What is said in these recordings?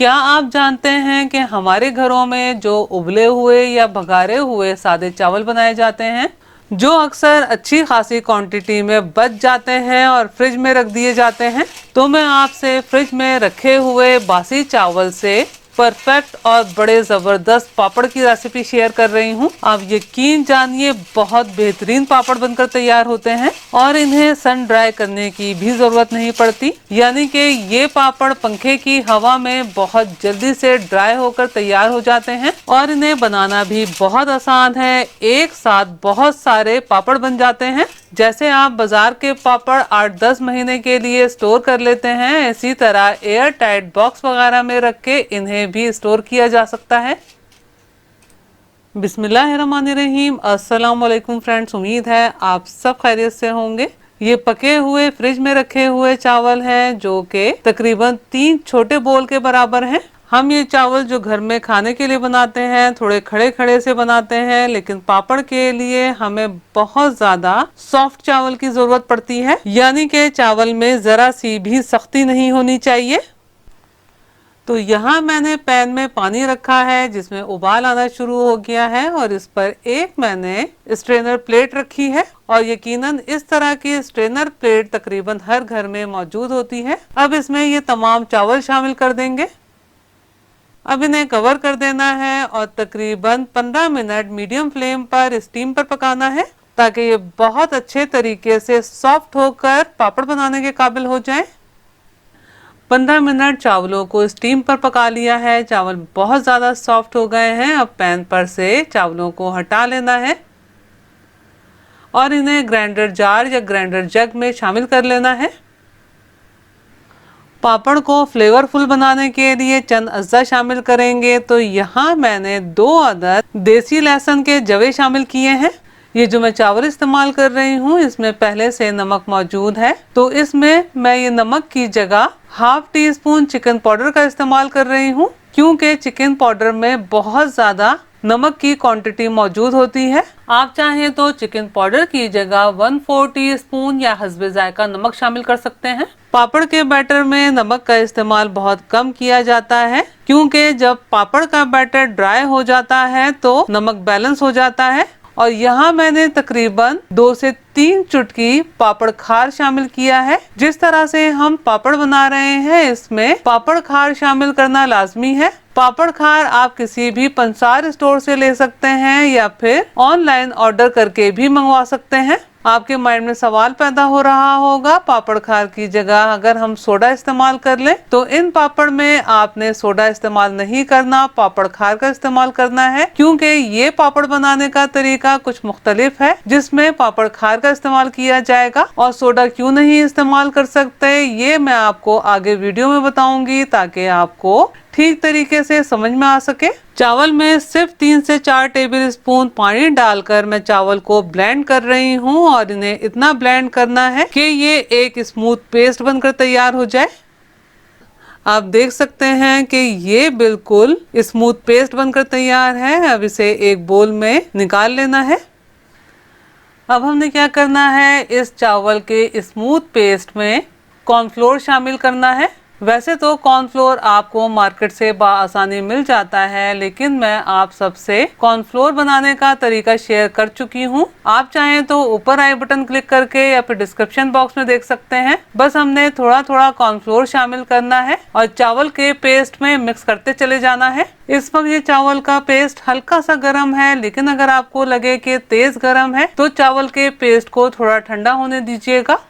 क्या आप जानते हैं कि हमारे घरों में जो उबले हुए या भगारे हुए सादे चावल बनाए जाते हैं, जो अक्सर अच्छी खासी क्वांटिटी में बच जाते हैं और फ्रिज में रख दिए जाते हैं, तो मैं आपसे फ्रिज में रखे हुए बासी चावल से परफेक्ट और बड़े ज़बरदस्त पापड़ की रेसिपी शेयर कर रही हूँ। आप यकीन जानिए, बहुत बेहतरीन पापड़ बनकर तैयार होते हैं और इन्हें सन ड्राई करने की भी ज़रूरत नहीं पड़ती। यानी कि ये पापड़ पंखे की हवा में बहुत जल्दी से ड्राई होकर तैयार हो जाते हैं और इन्हें बनाना भी बहुत आसान है। एक साथ बहुत सारे पापड़ बन जाते हैं। जैसे आप बाजार के पापड़ 8-10 महीने के लिए स्टोर कर लेते हैं, इसी तरह एयर टाइट बॉक्स वगैरह में रख के इन्हें भी स्टोर किया जा सकता है। बिस्मिल्लाहिर्रहमानिर्रहीम। अस्सलाम वालेकुम फ्रेंड्स, उम्मीद है आप सब खैरियत से होंगे। ये पके हुए फ्रिज में रखे हुए चावल हैं जो कि तकरीबन 3 छोटे बोल के बराबर हैं। हम ये चावल जो घर में खाने के लिए बनाते हैं थोड़े खड़े खड़े से बनाते हैं, लेकिन पापड़ के लिए हमें बहुत ज्यादा सॉफ्ट चावल की जरूरत पड़ती है। यानी कि चावल में जरा सी भी सख्ती नहीं होनी चाहिए। तो यहाँ मैंने पैन में पानी रखा है जिसमें उबाल आना शुरू हो गया है और इस पर एक मैंने स्ट्रेनर प्लेट रखी है और यकीनन इस तरह की स्ट्रेनर प्लेट तकरीबन हर घर में मौजूद होती है। अब इसमें ये तमाम चावल शामिल कर देंगे। अब इन्हें कवर कर देना है और तकरीबन 15 मिनट मीडियम फ्लेम पर स्टीम पर पकाना है ताकि ये बहुत अच्छे तरीके से सॉफ्ट होकर पापड़ बनाने के काबिल हो जाए। 15 मिनट चावलों को स्टीम पर पका लिया है। चावल बहुत ज़्यादा सॉफ्ट हो गए हैं। अब पैन पर से चावलों को हटा लेना है और इन्हें ग्राइंडर जार या ग्राइंडर जग में शामिल कर लेना है। पापड़ को फ्लेवरफुल बनाने के लिए चंद अज्जा शामिल करेंगे। तो यहाँ मैंने 2 अदद देसी लहसुन के जवे शामिल किए हैं। ये जो मैं चावल इस्तेमाल कर रही हूँ इसमें पहले से नमक मौजूद है, तो इसमें मैं ये नमक की जगह ½ टीस्पून चिकन पाउडर का इस्तेमाल कर रही हूँ, क्योंकि चिकन पाउडर में बहुत ज्यादा नमक की क्वांटिटी मौजूद होती है। आप चाहें तो चिकन पाउडर की जगह 1/4 टीस्पून या हस्बे जायका नमक शामिल कर सकते हैं। पापड़ के बैटर में नमक का इस्तेमाल बहुत कम किया जाता है, क्योंकि जब पापड़ का बैटर ड्राई हो जाता है तो नमक बैलेंस हो जाता है। और यहाँ मैंने तकरीबन 2 से 3 चुटकी पापड़ खार शामिल किया है। जिस तरह से हम पापड़ बना रहे हैं इसमें पापड़ खार शामिल करना लाजमी है। पापड़ खार आप किसी भी पंसार स्टोर से ले सकते हैं या फिर ऑनलाइन ऑर्डर करके भी मंगवा सकते हैं। आपके माइंड में सवाल पैदा हो रहा होगा, पापड़ खार की जगह अगर हम सोडा इस्तेमाल कर लें, तो इन पापड़ में आपने सोडा इस्तेमाल नहीं करना, पापड़ खार का इस्तेमाल करना है, क्योंकि ये पापड़ बनाने का तरीका कुछ मुख्तलिफ है जिसमें पापड़ खार का इस्तेमाल किया जाएगा। और सोडा क्यों नहीं इस्तेमाल कर सकते ये मैं आपको आगे वीडियो में बताऊंगी ताकि आपको ठीक तरीके से समझ में आ सके। चावल में सिर्फ 3 से 4 टेबल स्पून पानी डालकर मैं चावल को ब्लेंड कर रही हूँ और इन्हें इतना ब्लेंड करना है कि ये एक स्मूथ पेस्ट बनकर तैयार हो जाए। आप देख सकते हैं कि ये बिल्कुल स्मूथ पेस्ट बनकर तैयार है। अब इसे एक बोल में निकाल लेना है। अब हमने क्या करना है, इस चावल के स्मूथ पेस्ट में कॉर्नफ्लोर शामिल करना है। वैसे तो कॉर्नफ्लोर आपको मार्केट से आसानी मिल जाता है, लेकिन मैं आप सबसे कॉर्नफ्लोर बनाने का तरीका शेयर कर चुकी हूँ। आप चाहें तो ऊपर आई बटन क्लिक करके या फिर डिस्क्रिप्शन बॉक्स में देख सकते हैं। बस हमने थोड़ा थोड़ा कॉर्नफ्लोर शामिल करना है और चावल के पेस्ट में मिक्स करते चले जाना है। इस वक्त ये चावल का पेस्ट हल्का सा गर्म है, लेकिन अगर आपको लगे कि तेज गर्म है तो चावल के पेस्ट को थोड़ा ठंडा होने दीजिएगा।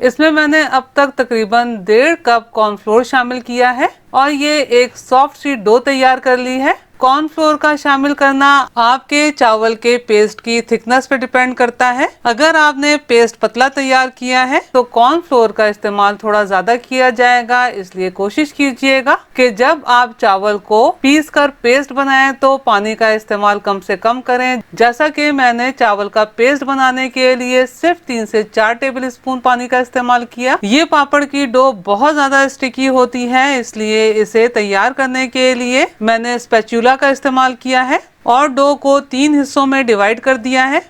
इसमें मैंने अब तक तकरीबन 1.5 कप कॉर्नफ्लोर शामिल किया है और ये एक सॉफ्ट सी डो तैयार कर ली है। कॉर्नफ्लोर का शामिल करना आपके चावल के पेस्ट की थिकनेस पे डिपेंड करता है। अगर आपने पेस्ट पतला तैयार किया है तो कॉर्नफ्लोर का इस्तेमाल थोड़ा ज्यादा किया जाएगा, इसलिए कोशिश कीजिएगा कि जब आप चावल को पीस कर पेस्ट बनाएं तो पानी का इस्तेमाल कम से कम करें। जैसा कि मैंने चावल का पेस्ट बनाने के लिए सिर्फ 3 से 4 टेबल स्पून पानी का इस्तेमाल किया। ये पापड़ की डो बहुत ज्यादा स्टिकी होती है, इसलिए इसे तैयार करने के लिए मैंने स्पैचुला का इस्तेमाल किया है और डो को 3 हिस्सों में डिवाइड कर दिया है।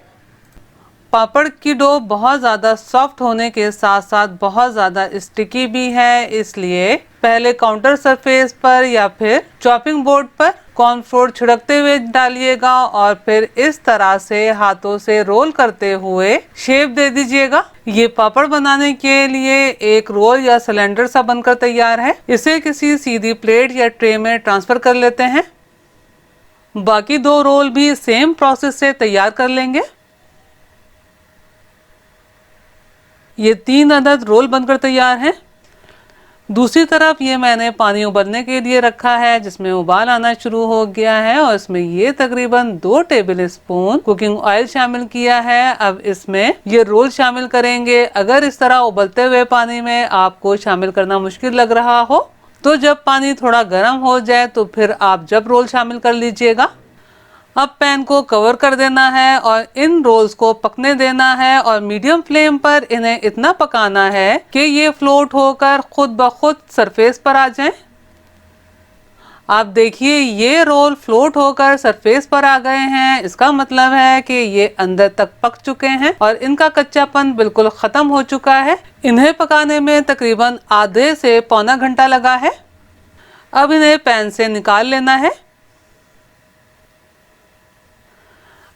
पापड़ की डो बहुत ज़्यादा सॉफ्ट होने के साथ साथ बहुत ज़्यादा स्टिकी भी है, इसलिए पहले काउंटर सरफेस पर या फिर चॉपिंग बोर्ड पर कॉर्नफ्लोर छिड़कते हुए डालिएगा और फिर इस तरह से हाथों से रोल करते हुए शेप दे दीजिएगा। ये पापड़ बनाने के लिए एक रोल या सिलेंडर सा बनकर तैयार है। इसे किसी सीधी प्लेट या ट्रे में ट्रांसफर कर लेते हैं। बाकी 2 रोल भी सेम प्रोसेस से तैयार कर लेंगे। ये 3 अदद रोल बनकर तैयार हैं। दूसरी तरफ ये मैंने पानी उबलने के लिए रखा है, जिसमें उबाल आना शुरू हो गया है और इसमें ये तकरीबन 2 टेबल स्पून कुकिंग ऑयल शामिल किया है। अब इसमें ये रोल शामिल करेंगे। अगर इस तरह उबलते हुए पानी में आपको शामिल करना मुश्किल लग रहा हो तो जब पानी थोड़ा गर्म हो जाए तो फिर आप जब रोल शामिल कर लीजिएगा। अब पैन को कवर कर देना है और इन रोल्स को पकने देना है और मीडियम फ्लेम पर इन्हें इतना पकाना है कि ये फ्लोट होकर खुद ब खुद सरफेस पर आ जाएं। आप देखिए ये रोल फ्लोट होकर सरफेस पर आ गए हैं। इसका मतलब है कि ये अंदर तक पक चुके हैं और इनका कच्चापन बिल्कुल खत्म हो चुका है। इन्हें पकाने में तकरीबन आधे से पौना घंटा लगा है। अब इन्हें पैन से निकाल लेना है।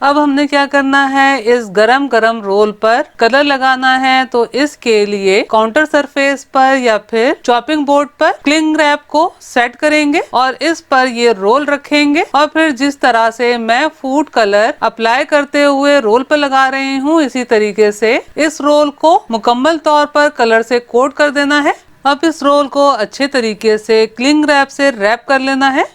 अब हमने क्या करना है, इस गरम गरम रोल पर कलर लगाना है। तो इसके लिए काउंटर सरफेस पर या फिर चॉपिंग बोर्ड पर क्लिंग रैप को सेट करेंगे और इस पर ये रोल रखेंगे और फिर जिस तरह से मैं फूड कलर अप्लाई करते हुए रोल पर लगा रही हूँ, इसी तरीके से इस रोल को मुकम्मल तौर पर कलर से कोट कर देना है। अब इस रोल को अच्छे तरीके से क्लिंग रैप से रैप कर लेना है।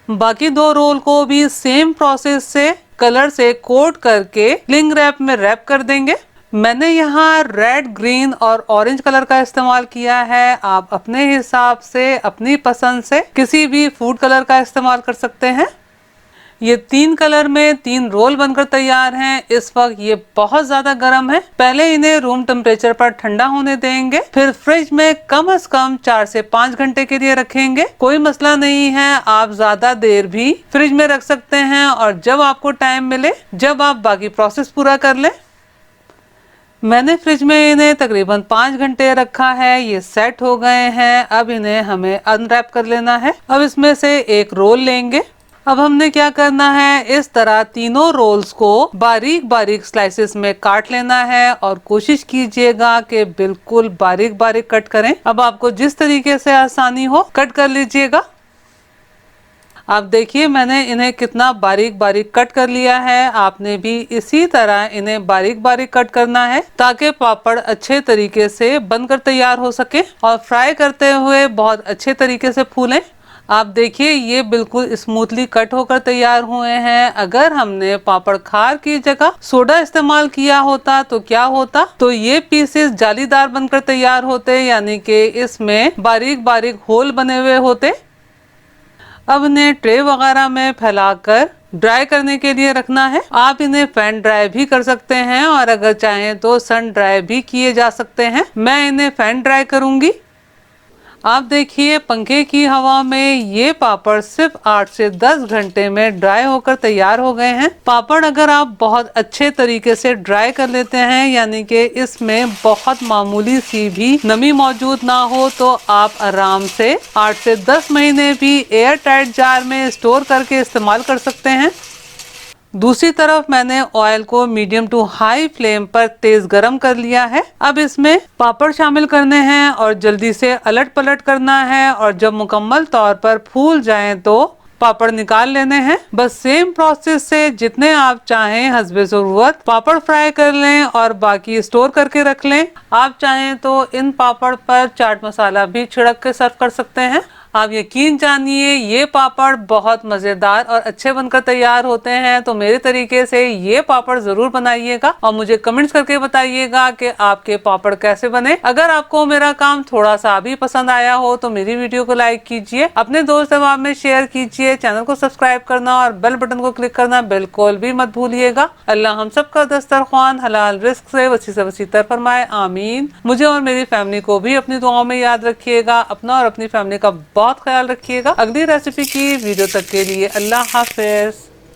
बाकी 2 रोल को भी सेम प्रोसेस से कलर से कोट करके क्लिंग रैप में रैप कर देंगे। मैंने यहाँ रेड, ग्रीन और ऑरेंज कलर का इस्तेमाल किया है। आप अपने हिसाब से अपनी पसंद से किसी भी फूड कलर का इस्तेमाल कर सकते हैं। ये 3 कलर में 3 रोल बनकर तैयार हैं। इस वक्त ये बहुत ज्यादा गर्म है। पहले इन्हें रूम टेम्परेचर पर ठंडा होने देंगे, फिर फ्रिज में कम से कम 4 से 5 घंटे के लिए रखेंगे। कोई मसला नहीं है, आप ज्यादा देर भी फ्रिज में रख सकते हैं और जब आपको टाइम मिले, जब आप बाकी प्रोसेस पूरा कर लें। मैंने फ्रिज में इन्हें तकरीबन 5 घंटे रखा है। ये सेट हो गए हैं। अब इन्हें हमें अनरैप कर लेना है। अब इसमें से एक रोल लेंगे। अब हमने क्या करना है, इस तरह तीनों रोल्स को बारीक बारीक स्लाइसेस में काट लेना है और कोशिश कीजिएगा कि बिल्कुल बारीक बारीक कट करें। अब आपको जिस तरीके से आसानी हो कट कर लीजिएगा। आप देखिए मैंने इन्हें कितना बारीक बारीक कट कर लिया है। आपने भी इसी तरह इन्हें बारीक बारीक कट करना है ताकि पापड़ अच्छे तरीके से बनकर तैयार हो सके और फ्राई करते हुए बहुत अच्छे तरीके से फूलें। आप देखिए ये बिल्कुल स्मूथली कट होकर तैयार हुए हैं। अगर हमने पापड़ खार की जगह सोडा इस्तेमाल किया होता तो क्या होता, तो ये पीसेस जालीदार बनकर तैयार होते, यानी कि इसमें बारीक बारीक होल बने हुए होते। अब इन्हें ट्रे वगैरह में फैलाकर ड्राई करने के लिए रखना है। आप इन्हें फैन ड्राई भी कर सकते हैं और अगर चाहें तो सन ड्राई भी किए जा सकते हैं। मैं इन्हें फैन ड्राई करूंगी। आप देखिए पंखे की हवा में ये पापड़ सिर्फ 8 से 10 घंटे में ड्राई होकर तैयार हो गए हैं। पापड़ अगर आप बहुत अच्छे तरीके से ड्राई कर लेते हैं, यानी कि इसमें बहुत मामूली सी भी नमी मौजूद ना हो, तो आप आराम से 8 से 10 महीने भी एयर टाइट जार में स्टोर करके इस्तेमाल कर सकते हैं। दूसरी तरफ मैंने ऑयल को मीडियम टू हाई फ्लेम पर तेज गरम कर लिया है। अब इसमें पापड़ शामिल करने हैं और जल्दी से अलट पलट करना है और जब मुकम्मल तौर पर फूल जाएं तो पापड़ निकाल लेने हैं। बस सेम प्रोसेस से जितने आप चाहें हस्बे ज़रूरत पापड़ फ्राई कर लें और बाकी स्टोर करके रख लें। आप चाहें तो इन पापड़ पर चाट मसाला भी छिड़क के सर्व कर सकते हैं। आप यकीन जानिए ये पापड़ बहुत मज़ेदार और अच्छे बनकर तैयार होते हैं। तो मेरे तरीके से ये पापड़ ज़रूर बनाइएगा और मुझे कमेंट्स करके बताइएगा कि आपके पापड़ कैसे बने। अगर आपको मेरा काम थोड़ा सा भी पसंद आया हो तो मेरी वीडियो को लाइक कीजिए, अपने दोस्त अहबाब में शेयर कीजिए, चैनल को सब्सक्राइब करना और बेल बटन को क्लिक करना बिल्कुल भी मत भूलिएगा। अल्लाह हम सबका दस्तरख्वान हलाल रिस्क से वसी तर फरमाए, आमीन। मुझे और मेरी फैमिली को भी अपनी दुआओं में याद रखिएगा। अपना और अपनी फैमिली का बहुत ख्याल रखिएगा। अगली रेसिपी की वीडियो तक के लिए अल्लाह हाफिज।